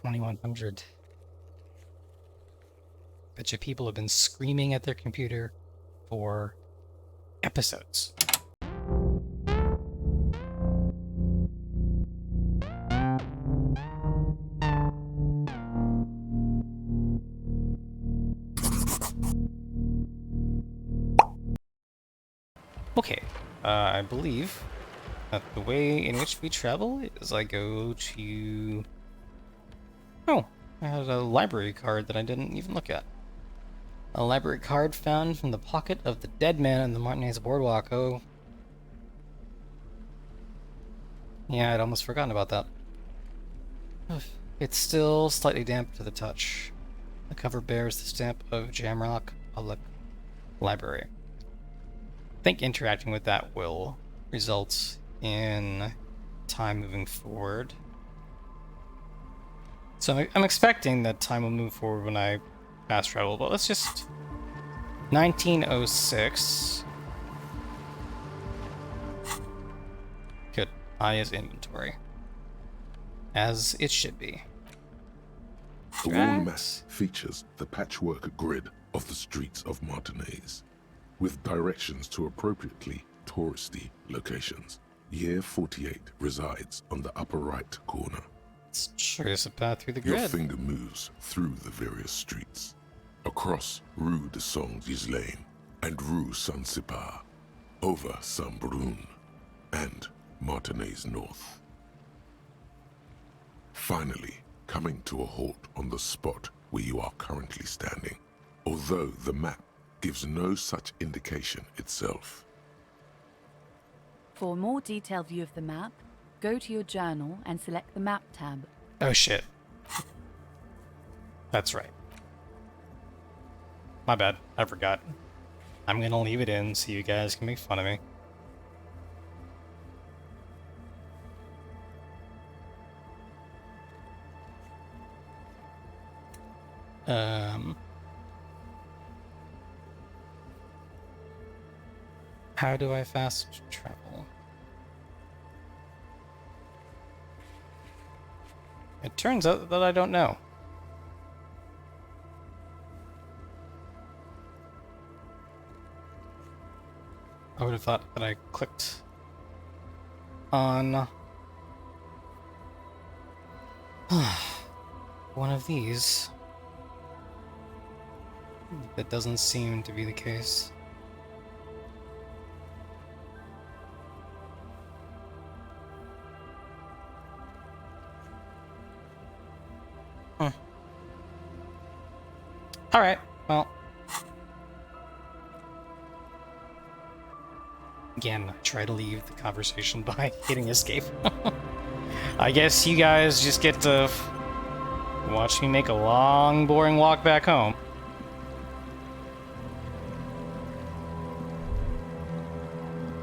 2100. Bet you people have been screaming at their computer for episodes. Okay, I believe that the way in which we travel is I go to... Oh, I had a library card that I didn't even look at. A library card found from the pocket of the dead man on the Martinez Boardwalk. Oh. Yeah, I'd almost forgotten about that. It's still slightly damp to the touch. The cover bears the stamp of Jamrock Public Library. I think interacting with that will result in time moving forward. So I'm expecting that time will move forward when I fast travel, but let's just... 1906. Good. I is inventory. As it should be. The wall map features the patchwork grid of the streets of Martinez, with directions to appropriately touristy locations. Year 48 resides on the upper right corner. Let's trace a path through the grid. Your finger moves through the various streets, across Rue de Saint-Ghislain and Rue Saint-Cypar, over Saint-Brun and Martinez North. Finally, coming to a halt on the spot where you are currently standing, although the map gives no such indication itself. For a more detailed view of the map, go to your journal and select the Map tab. Oh shit. That's right. My bad, I forgot. I'm gonna leave it in so you guys can make fun of me. How do I fast travel? It turns out that I don't know. I would have thought that I clicked on one of these. That doesn't seem to be the case. Alright, well. Again, try to leave the conversation by hitting escape. I guess you guys just get to watch me make a long, boring walk back home.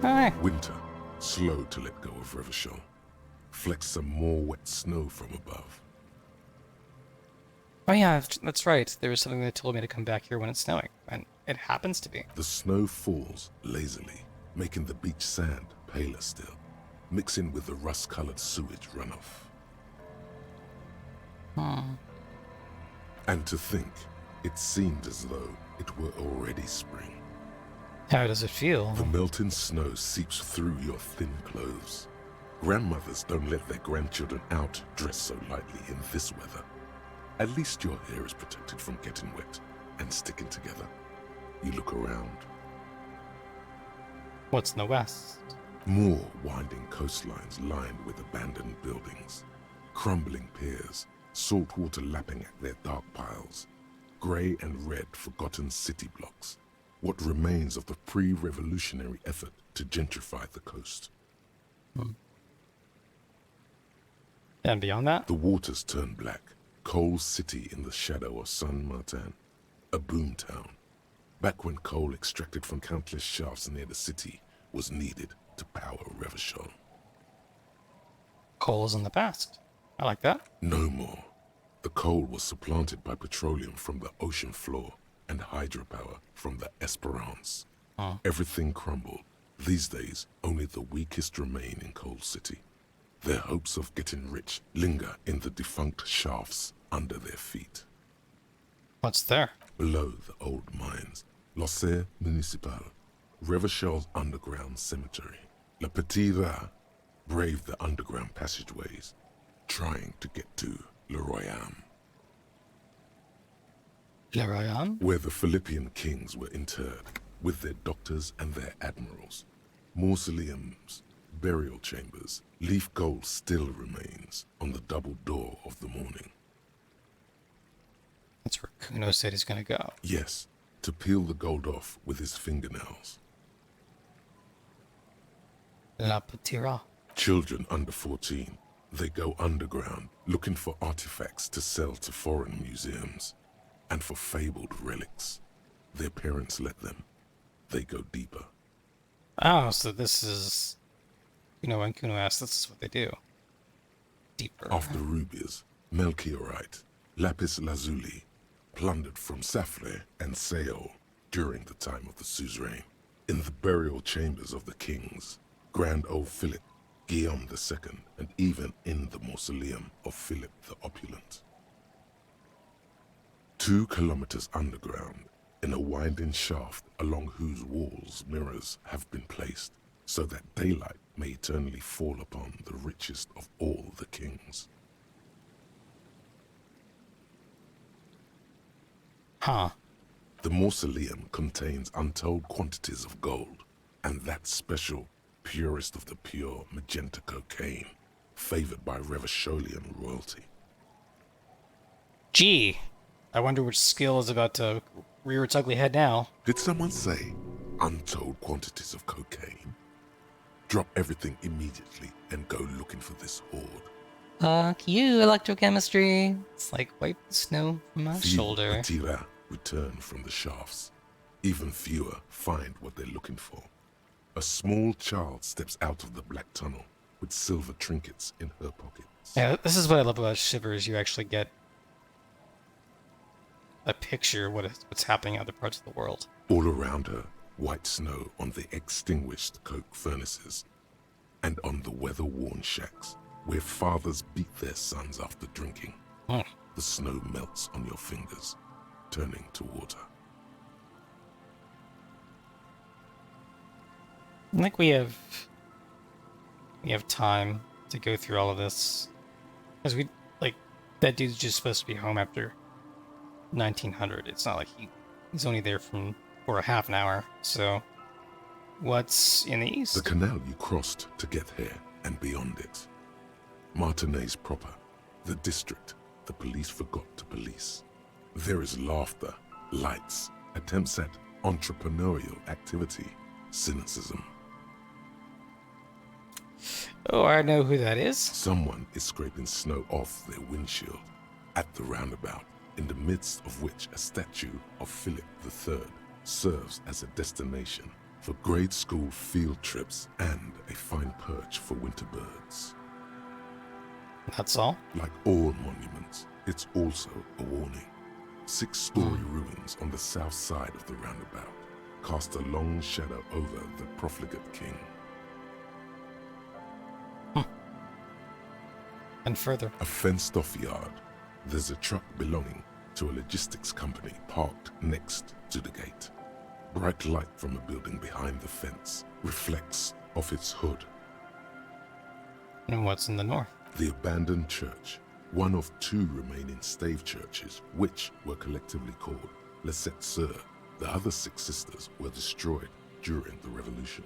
Alright. Winter, slow to let go of Revachol. Flecks some more wet snow from above. Oh yeah, that's right. There was something that told me to come back here when it's snowing, and it happens to be. The snow falls lazily, making the beach sand paler still, mixing with the rust-colored sewage runoff. And to think, it seemed as though it were already spring. How does it feel? The melting snow seeps through your thin clothes. Grandmothers don't let their grandchildren out dressed so lightly in this weather. At least your hair is protected from getting wet and sticking together. You look around. What's in the west? More winding coastlines lined with abandoned buildings, crumbling piers, salt water lapping at their dark piles, grey and red forgotten city blocks, what remains of the pre-revolutionary effort to gentrify the coast. And beyond that? The waters turn black, coal city in the shadow of Saint Martin, a boom town. Back when coal extracted from countless shafts near the city was needed to power Revachol. Coal is in the past. I like that. No more. The coal was supplanted by petroleum from the ocean floor and hydropower from the Esperance. Everything crumbled. These days, only the weakest remain in Coal City. Their hopes of getting rich linger in the defunct shafts under their feet. What's there? Below the old mines, L'Océan Municipal, Revachel's underground cemetery. Le Petit Rat braved the underground passageways, trying to get to Le Royaume, Le Royaume? where the Philippian kings were interred, with their doctors and their admirals. Mausoleums, burial chambers, leaf gold still remains on the double door of the morning. That's where Kuno said he's gonna go. Yes, to peel the gold off with his fingernails. La Petite Rat. Children under 14, they go underground looking for artifacts to sell to foreign museums and for fabled relics. Their parents let them. They go deeper. Oh, so this is... when Kuno asked, this is what they do. Deeper. After rubies, melchiorite, lapis lazuli, plundered from Safle and Seol during the time of the suzerain. In the burial chambers of the kings, Grand old Philip, Guillaume II, and even in the mausoleum of Philip the Opulent. 2 kilometers underground, in a winding shaft along whose walls mirrors have been placed, so that daylight may eternally fall upon the richest of all the kings. Huh. The mausoleum contains untold quantities of gold, and that special, purest of the pure magenta cocaine, favored by Revacholian royalty. Gee, I wonder which skill is about to rear its ugly head now. Did someone say untold quantities of cocaine? Drop everything immediately and go looking for this hoard. Fuck you, electrochemistry. It's like wipe the snow from my Few shoulder. Atira return from the shafts. Even fewer find what they're looking for. A small child steps out of the black tunnel with silver trinkets in her pockets. Yeah, this is what I love about Shivers. You actually get a picture of what's happening in other parts of the world. All around her, white snow on the extinguished coke furnaces and on the weather-worn shacks where fathers beat their sons after drinking. Hmm. The snow melts on your fingers, turning to water. I think we have time to go through all of this, because that dude's just supposed to be home after 1900. It's not like he's only there for a half an hour. So what's in the east? The canal you crossed to get here and beyond it. Martinez proper, the district the police forgot to police. There is laughter, lights, attempts at entrepreneurial activity, cynicism. Oh, I know who that is. Someone is scraping snow off their windshield at the roundabout, in the midst of which a statue of Philip III serves as a destination for grade school field trips and a fine perch for winter birds. That's all? Like all monuments, it's also a warning. 6-story ruins on the south side of the roundabout cast a long shadow over the profligate king. And further. A fenced-off yard. There's a truck belonging to a logistics company parked next to the gate. Bright light from a building behind the fence reflects off its hood. And what's in the north? The abandoned church, one of 2 remaining stave churches, which were collectively called Les Sept Sœurs. The other 6 sisters were destroyed during the Revolution.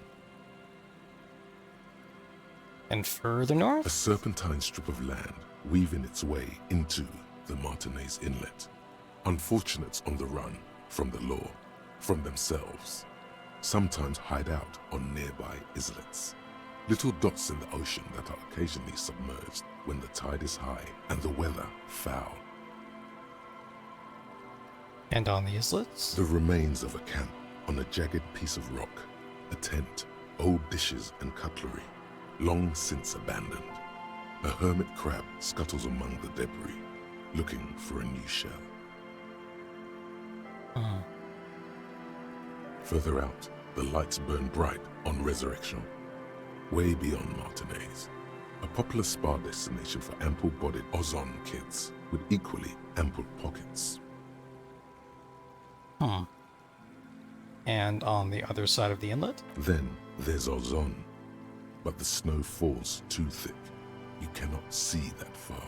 And further A north? serpentine strip of land weaving its way into the Martinez Inlet. Unfortunates on the run from the law, from themselves, sometimes hide out on nearby islets. Little dots in the ocean that are occasionally submerged when the tide is high and the weather foul. And on the islets? The remains of a camp on a jagged piece of rock, a tent, old dishes and cutlery, long since abandoned. A hermit crab scuttles among the debris, looking for a new shell. Further out, the lights burn bright on Resurrection. Way beyond Martinez, a popular spa destination for ample-bodied Ozon kids with equally ample pockets. And on the other side of the inlet? Then there's Ozon, but the snow falls too thick. You cannot see that far.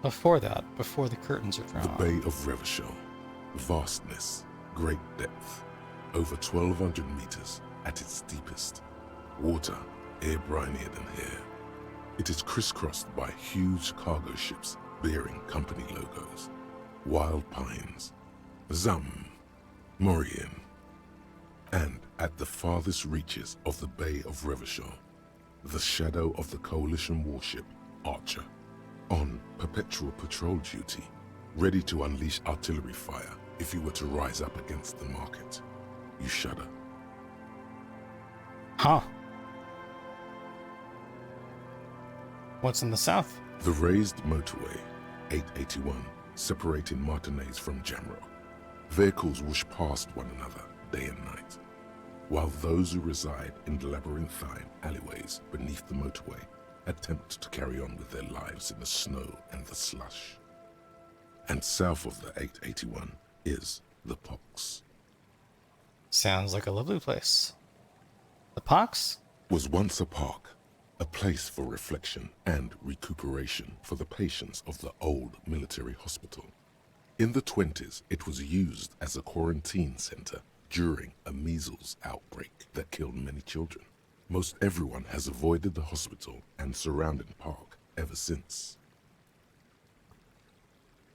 Before the curtains are drawn. The Bay of Revachol, vastness, great depth, over 1,200 meters at its deepest. Water, air brinier than hair. It is crisscrossed by huge cargo ships bearing company logos. Wild pines, Zam, Morian, and at the farthest reaches of the Bay of Revachol, the shadow of the Coalition warship Archer, on perpetual patrol duty, ready to unleash artillery fire if you were to rise up against the market. You shudder. Huh. What's in the south? The raised motorway, 881, separating Martinez from Jamrock. Vehicles whoosh past one another day and night, while those who reside in the labyrinthine alleyways beneath the motorway attempt to carry on with their lives in the snow and the slush. And south of the 881 is the Pox. Sounds like a lovely place. The Pox? Was once a park, a place for reflection and recuperation for the patients of the old military hospital. In the 20s, it was used as a quarantine center during a measles outbreak that killed many children. Most everyone has avoided the hospital and surrounding park ever since.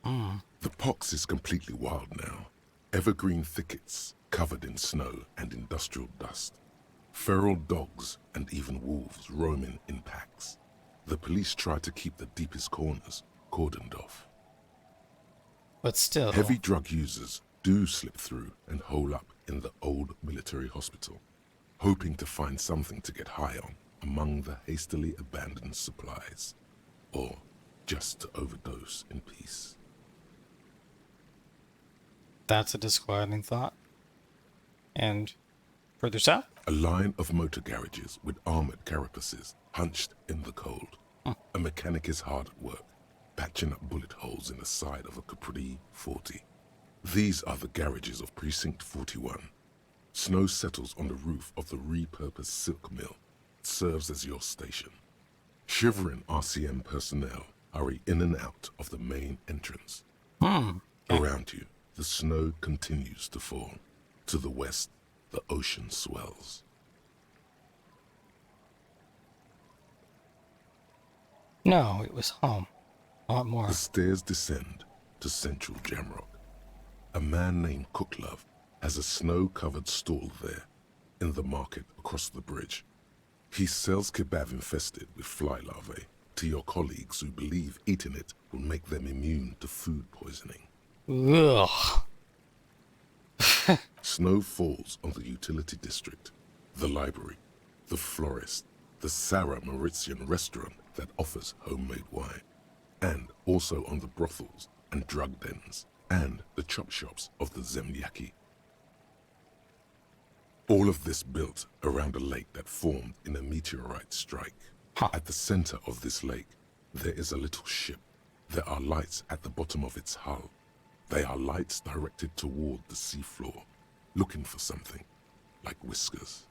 The Pox is completely wild now. Evergreen thickets covered in snow and industrial dust. Feral dogs and even wolves roaming in packs. The police try to keep the deepest corners cordoned off. But still... Heavy drug users do slip through and hole up in the old military hospital, hoping to find something to get high on among the hastily abandoned supplies, or just to overdose in peace. That's a disquieting thought. And further south? A line of motor garages with armored carapaces hunched in the cold. A mechanic is hard at work, patching up bullet holes in the side of a Capri 40. These are the garages of Precinct 41. Snow settles on the roof of the repurposed silk mill. It serves as your station. Shivering RCM personnel hurry in and out of the main entrance. Around you, the snow continues to fall. To the west, the ocean swells. No, it was home. A lot more. The stairs descend to central Jamrock. A man named Cooklove has a snow-covered stall there, in the market across the bridge. He sells kebab infested with fly larvae to your colleagues who believe eating it will make them immune to food poisoning. Ugh. Snow falls on the utility district, the library, the florist, the Sarah Mauritian restaurant that offers homemade wine, and also on the brothels and drug dens and the chop shops of the Zemlyaki. All of this built around a lake that formed in a meteorite strike. At the center of this lake, there is a little ship. There are lights at the bottom of its hull. They are lights directed toward the seafloor, looking for something, like whiskers.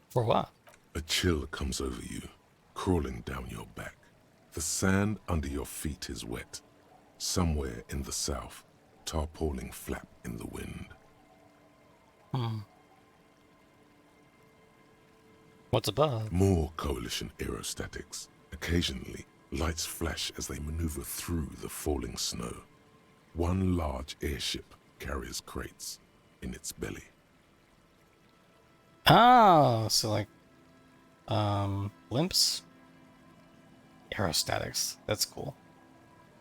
For what? A chill comes over you, crawling down your back. The sand under your feet is wet. Somewhere in the south, tarpaulin flap in the wind. What's above? More Coalition aerostatics. Occasionally, lights flash as they maneuver through the falling snow. One large airship carries crates in its belly. Oh, so like, blimps? Aerostatics. That's cool.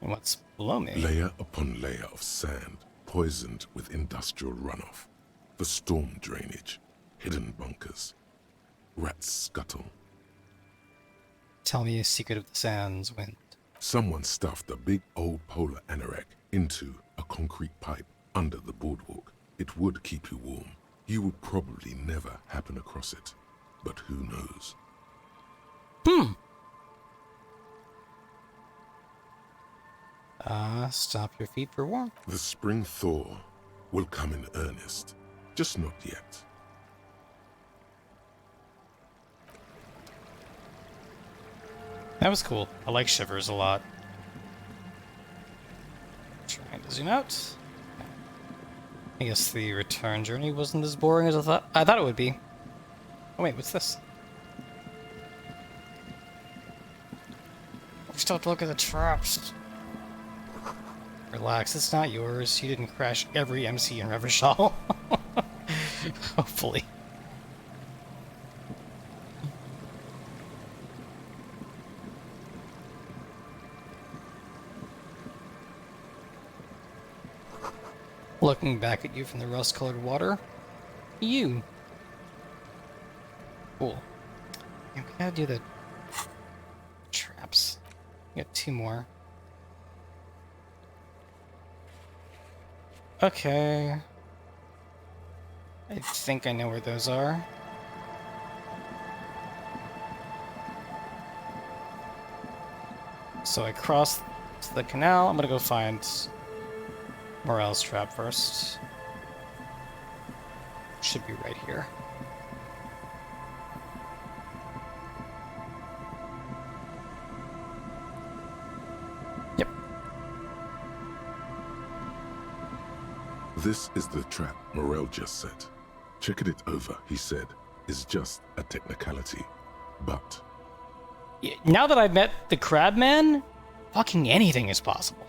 And what's below me? Layer upon layer of sand, poisoned with industrial runoff. The storm drainage, hidden bunkers. Rats scuttle. Tell me a secret of the sands, wind. Someone stuffed a big old polar anorak into a concrete pipe under the boardwalk. It would keep you warm. You would probably never happen across it. But who knows? Hmm. Stop your feet for warmth. The spring thaw will come in earnest, just not yet. That was cool. I like Shivers a lot. Trying to zoom out. I guess the return journey wasn't as boring as I thought it would be. Oh wait, what's this? We still have to look at the traps. Relax, it's not yours. You didn't crash every MC in Revachol. Hopefully. Looking back at you from the rust-colored water. You. Cool. Yeah, we gotta do the traps. We got 2 more. Okay. I think I know where those are. So I crossed the canal. I'm gonna go find Morel's trap first. Should be right here. Yep. This is the trap Morel just set. Checking it over, he said, is just a technicality. But Yeah, now that I've met the Crabman, fucking anything is possible.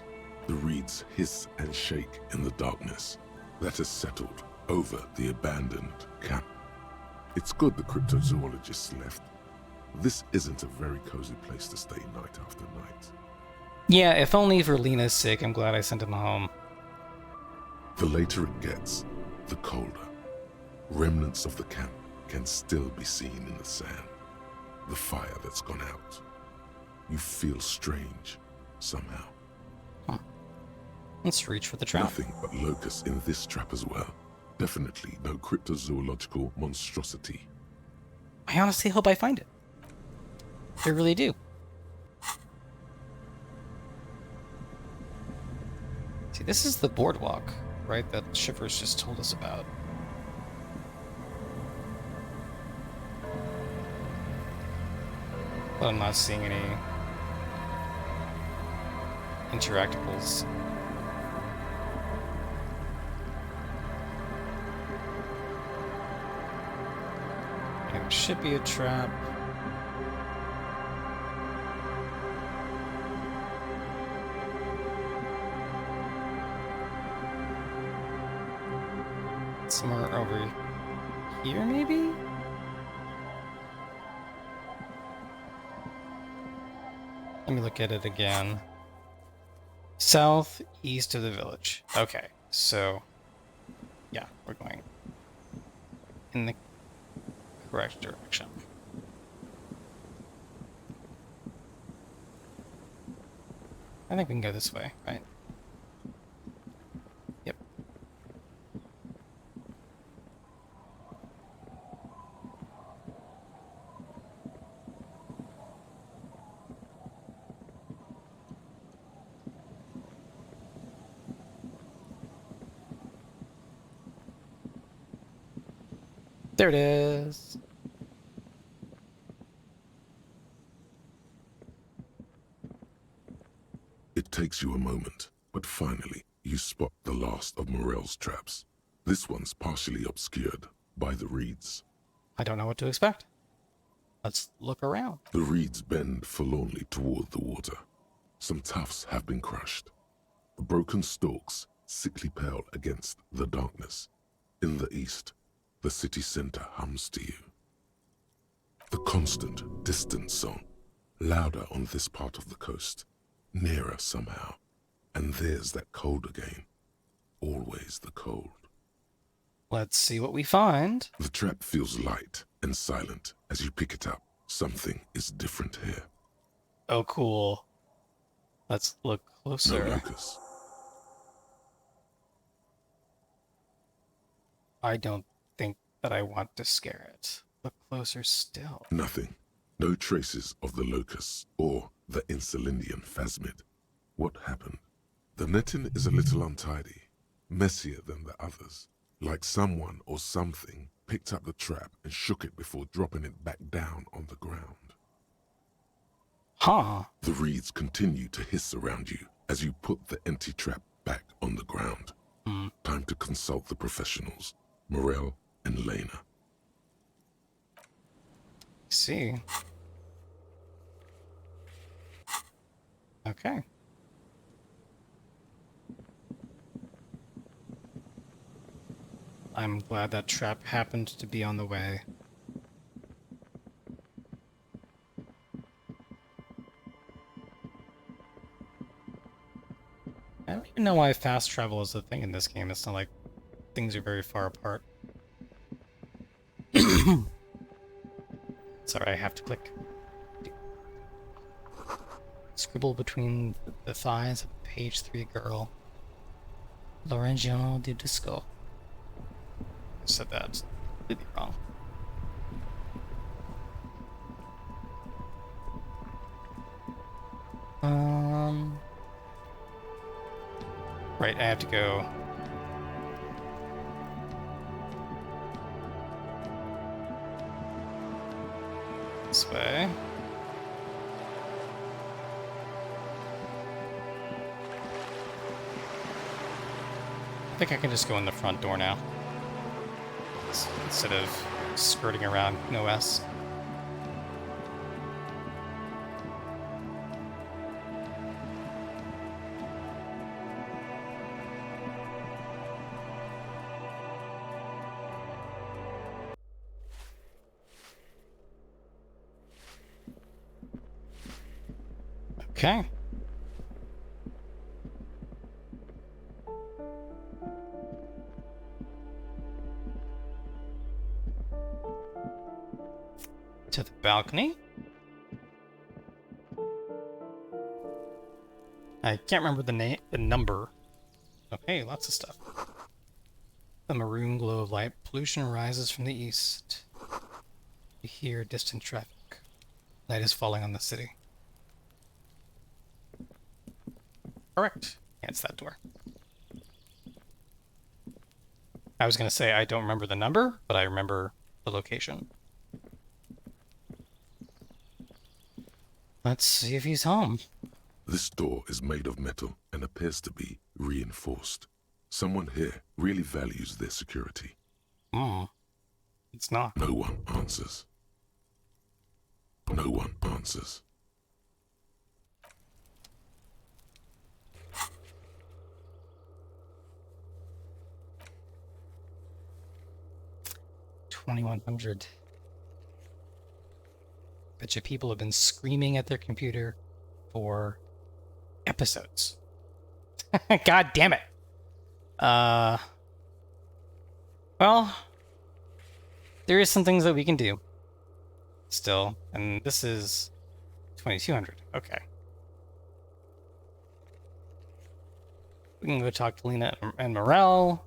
the reeds hiss and shake in the darkness that has settled over the abandoned camp. It's good the cryptozoologists left. This isn't a very cozy place to stay night after night. Yeah, if only for Lena's sake, I'm glad I sent him home. The later it gets, the colder. Remnants of the camp can still be seen in the sand. The fire that's gone out. You feel strange, somehow. Let's reach for the trap. Nothing but locusts in this trap as well. Definitely no cryptozoological monstrosity. I honestly hope I find it. I really do. See, this is the boardwalk, right, that Shivers just told us about. But I'm not seeing any interactables. It should be a trap. Somewhere over here, maybe? Let me look at it again. Southeast of the village. Okay, so yeah, we're going in the correct direction. I think we can go this way, right? Yep. There it is. It takes you a moment, but finally you spot the last of Morel's traps. This one's partially obscured by the reeds. I don't know what to expect. Let's look around. The reeds bend forlornly toward the water. Some tufts have been crushed. The broken stalks sickly pale against the darkness. In the east, the city center hums to you. The constant, distant song, louder on this part of the coast, nearer somehow. And there's that cold again. Always the cold. Let's see what we find. The trap feels light and silent as you pick it up. Something is different here. Oh, cool. Let's look No closer. locust. I don't think that I want to scare it. Look closer still. Nothing. No traces of the locusts or the Insulindian Phasmid. What happened? The netting is a little untidy, messier than the others. Like someone or something picked up the trap and shook it before dropping it back down on the ground. Huh. The reeds continue to hiss around you as you put the empty trap back on the ground. Time to consult the professionals, Morel and Lena. See. Okay. I'm glad that trap happened to be on the way. I don't even know why fast travel is a thing in this game. It's not like things are very far apart. Sorry, I have to click. Scribble between the thighs of page 3 girl. Lorenzo di Disco. I said that completely wrong. Right, I have to go. This way. I think I can just go in the front door now. Instead of skirting around OS. Okay. To the balcony. I can't remember the number. Okay, lots of stuff. The maroon glow of light. Pollution rises from the east. You hear distant traffic. Night is falling on the city. Correct. Yeah, it's that door. I was going to say I don't remember the number, but I remember the location. Let's see if he's home. This door is made of metal and appears to be reinforced. Someone here really values their security. It's not. No one answers. No one answers. $2,100. Betcha people have been screaming at their computer for episodes. God damn it. Well, there is some things that we can do still, and this is 2,200. Okay. We can go talk to Lena and Morel.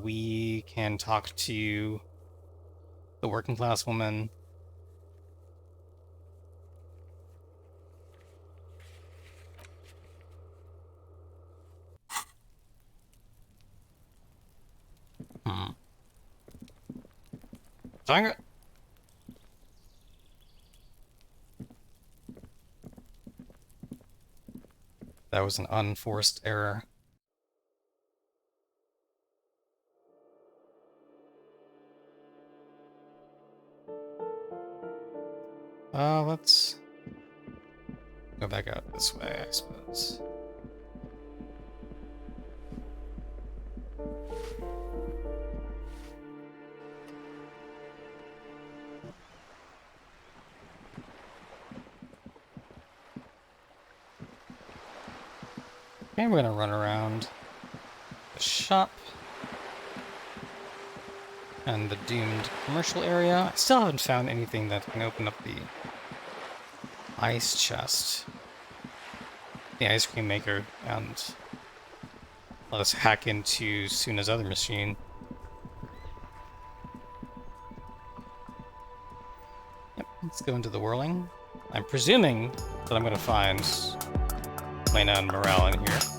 We can talk to the working class woman. Dang it. That was an unforced error. Let's go back out this way, I suppose. Okay, we're gonna run around the shop and the doomed commercial area. I still haven't found anything that can open up the ice chest, the ice cream maker, and let us hack into Suna's other machine. Yep. Let's go into the Whirling. I'm presuming that I'm going to find Lena and Morale in here.